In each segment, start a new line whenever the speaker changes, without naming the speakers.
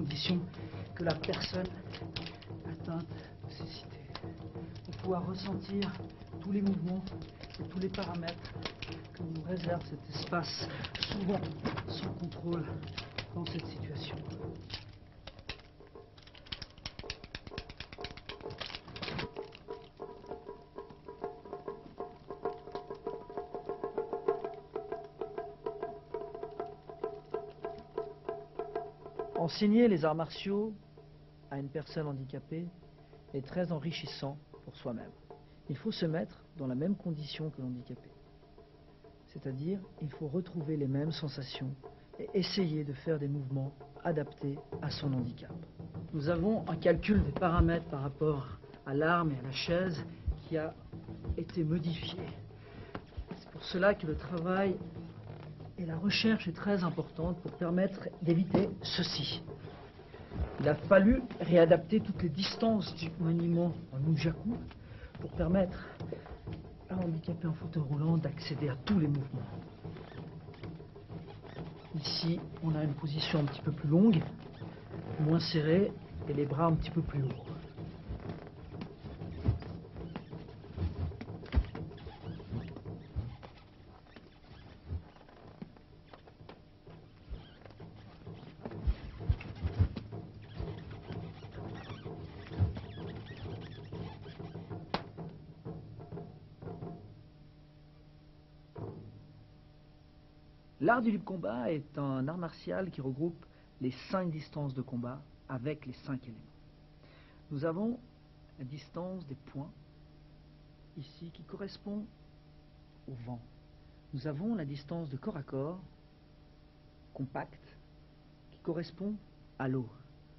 condition que la personne atteinte de cécité va pouvoir ressentir tous les mouvements et tous les paramètres que nous réserve cet espace, souvent sans contrôle dans cette situation. Enseigner les arts martiaux à une personne handicapée est très enrichissant pour soi-même. Il faut se mettre dans la même condition que l'handicapé. C'est-à-dire, il faut retrouver les mêmes sensations et essayer de faire des mouvements adaptés à son handicap. Nous avons un calcul des paramètres par rapport à l'arme et à la chaise qui a été modifié. C'est pour cela que le travail et la recherche est très importante pour permettre d'éviter ceci. Il a fallu réadapter toutes les distances du maniement en nunchaku pour permettre à l'handicapé en fauteuil roulant d'accéder à tous les mouvements. Ici, on a une position un petit peu plus longue, moins serrée et les bras un petit peu plus hauts. L'art du libre combat est un art martial qui regroupe les 5 distances de combat avec les 5 éléments. Nous avons la distance des poings, ici, qui correspond au vent. Nous avons la distance de corps à corps, compacte, qui correspond à l'eau.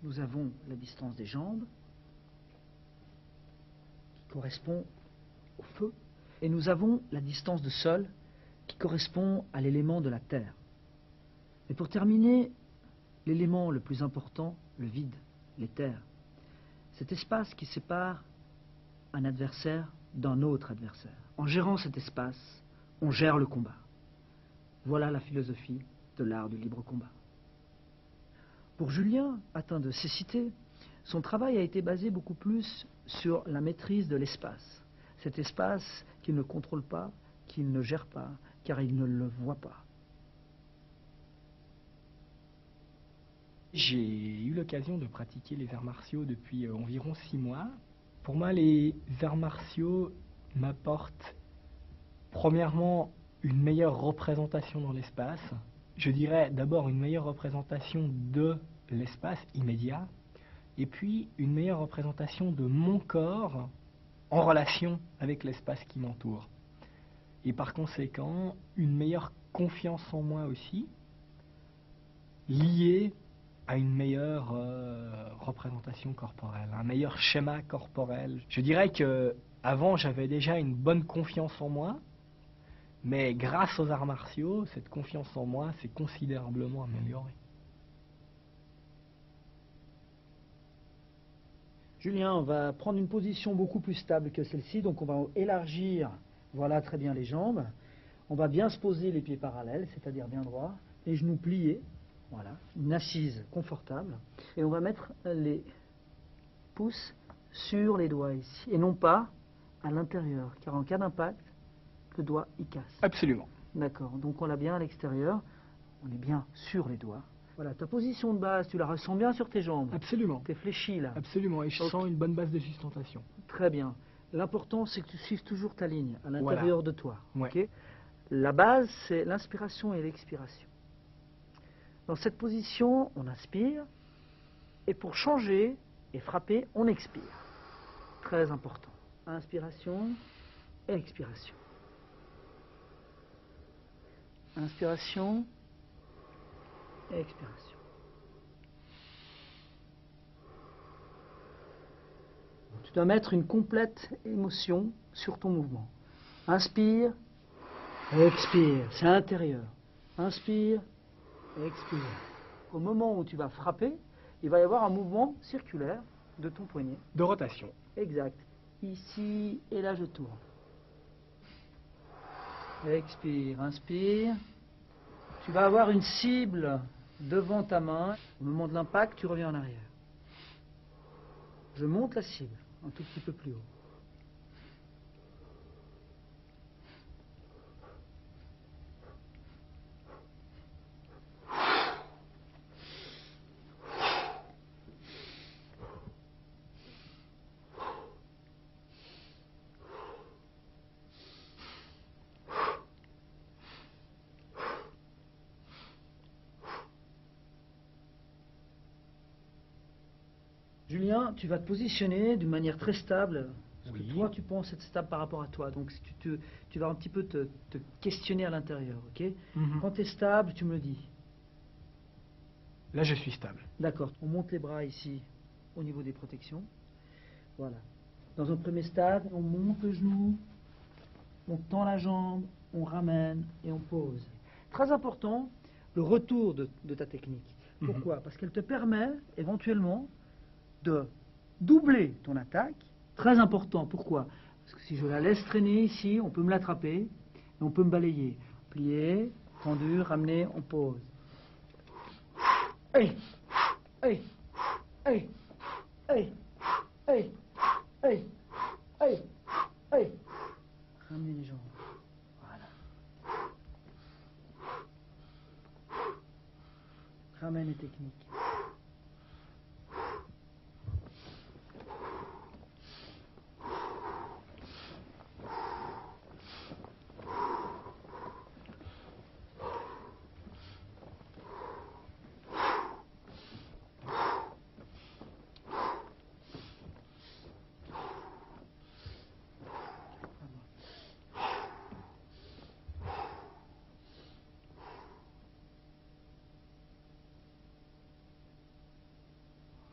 Nous avons la distance des jambes, qui correspond au feu. Et nous avons la distance de sol, qui correspond à l'élément de la terre. Et pour terminer, l'élément le plus important, le vide, l'éther. Cet espace qui sépare un adversaire d'un autre adversaire. En gérant cet espace, on gère le combat. Voilà la philosophie de l'art du libre combat. Pour Julien, atteint de cécité, son travail a été basé beaucoup plus sur la maîtrise de l'espace. Cet espace qu'il ne contrôle pas, qu'il ne gère pas, car il ne le voit pas.
J'ai eu l'occasion de pratiquer les arts martiaux depuis environ 6 mois. Pour moi, les arts martiaux m'apportent premièrement une meilleure représentation dans l'espace. Je dirais d'abord une meilleure représentation de l'espace immédiat, et puis une meilleure représentation de mon corps en relation avec l'espace qui m'entoure. Et par conséquent, une meilleure confiance en moi aussi, liée à une meilleure représentation corporelle, un meilleur schéma corporel. Je dirais que avant j'avais déjà une bonne confiance en moi, mais grâce aux arts martiaux, cette confiance en moi s'est considérablement améliorée.
Julien, on va prendre une position beaucoup plus stable que celle-ci, donc on va élargir, voilà très bien les jambes. On va bien se poser les pieds parallèles, c'est-à-dire bien droit, les genoux pliés, voilà, une assise confortable. Et on va mettre les pouces sur les doigts ici, et non pas à l'intérieur, car en cas d'impact, le doigt y casse.
Absolument.
D'accord, donc on l'a bien à l'extérieur, on est bien sur les doigts. Voilà, ta position de base, tu la ressens bien sur tes jambes.
Absolument.
T'es fléchi là.
Absolument, et je sens une bonne base de sustentation.
Très bien. L'important, c'est que tu suives toujours ta ligne à l'intérieur de toi.
Ouais.
Okay. La base, c'est l'inspiration et l'expiration. Dans cette position, on inspire, et pour changer et frapper, on expire. Très important. Inspiration et expiration. Inspiration et expiration. Tu dois mettre une complète émotion sur ton mouvement. Inspire, expire, c'est intérieur. Inspire, expire. Au moment où tu vas frapper, il va y avoir un mouvement circulaire de ton poignet.
De rotation.
Exact. Ici, et là je tourne. Expire, inspire. Tu vas avoir une cible devant ta main. Au moment de l'impact, tu reviens en arrière. Je monte la cible, un tout petit peu plus haut. Julien, tu vas te positionner d'une manière très stable. Parce que
Oui.
toi, tu penses être stable par rapport à toi. Donc, tu vas un petit peu te questionner à l'intérieur, ok?
Mhm.
Quand tu es stable, tu me le dis.
Là, je suis stable.
D'accord. On monte les bras ici, au niveau des protections. Voilà. Dans un premier stade, on monte le genou, on tend la jambe, on ramène et on pose. Très important, le retour de ta technique. Pourquoi? Parce qu'elle te permet, éventuellement, de doubler ton attaque. Très important. Pourquoi? Parce que si je la laisse traîner ici, on peut me l'attraper et on peut me balayer. Plier, tendu, ramener, on pose. Hey, hey, hey, hey, hey, hey, hey, hey. Ramener les jambes. Voilà. Ramène les techniques.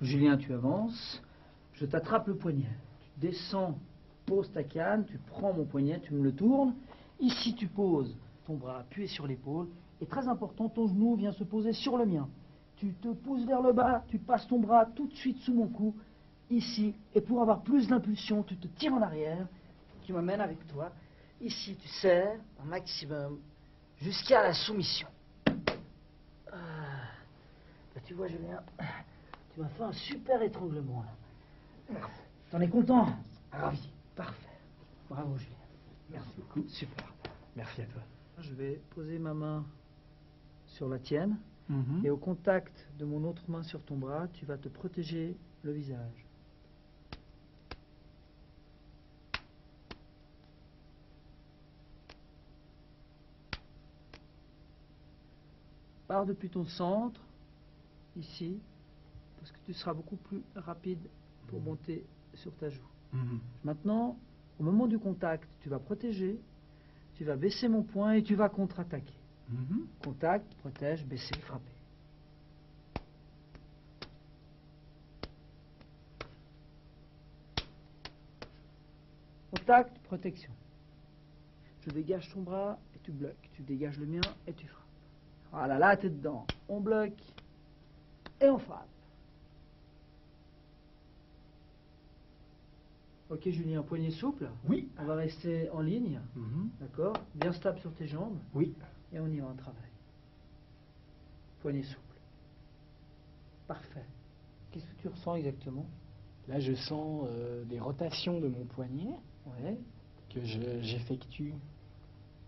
Julien, tu avances, je t'attrape le poignet. Tu descends, poses ta canne, tu prends mon poignet, tu me le tournes. Ici, tu poses ton bras appuyé sur l'épaule. Et très important, ton genou vient se poser sur le mien. Tu te pousses vers le bas, tu passes ton bras tout de suite sous mon cou, ici. Et pour avoir plus d'impulsion, tu te tires en arrière, tu m'amènes avec toi. Ici, tu serres un maximum jusqu'à la soumission. Ah. Là, tu vois, Julien, tu m'as fait un super étranglement, là. T'en es content? Ravi. Parfait. Bravo, Julien.
Merci beaucoup. Super. Merci à toi.
Je vais poser ma main sur la tienne.
Mhm.
Et au contact de mon autre main sur ton bras, tu vas te protéger le visage. Pars depuis ton centre, ici, parce que tu seras beaucoup plus rapide pour monter sur ta joue.
Mhm.
Maintenant, au moment du contact, tu vas protéger, tu vas baisser mon poing et tu vas contre-attaquer.
Mhm.
Contact, protège, baisser, frapper. Contact, protection. Je dégage ton bras et tu bloques. Tu dégages le mien et tu frappes. Voilà, là, t'es dedans. On bloque et on frappe. Ok, Julien, poignet souple.
Oui.
On va rester en ligne.
Mhm.
D'accord? Bien stable sur tes jambes.
Oui.
Et on y va, on travaille. Poignet souple. Parfait. Qu'est-ce que tu ressens exactement?
Là, je sens des rotations de mon poignet
Ouais.
que j'effectue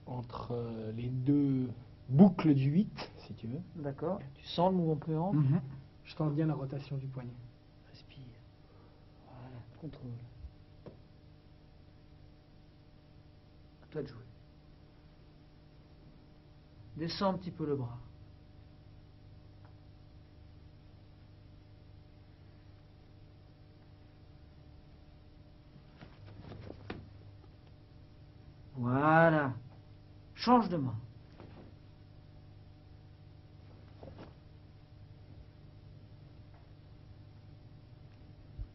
entre les deux boucles du 8, si tu veux.
D'accord. Tu sens le mouvement plus ample?
Je sens bien la rotation du poignet.
Respire. Voilà, contrôle. À toi de jouer. Descends un petit peu le bras. Voilà. Change de main.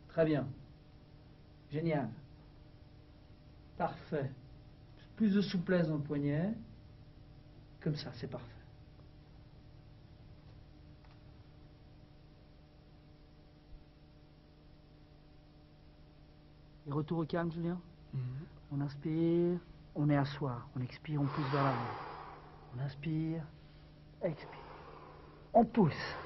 Très bien. Génial. Parfait. Plus de souplesse dans le poignet. Comme ça, c'est parfait. Et retour au calme, Julien. On inspire, on est à soi. On expire, on pousse vers l'avant. On inspire, expire. on pousse.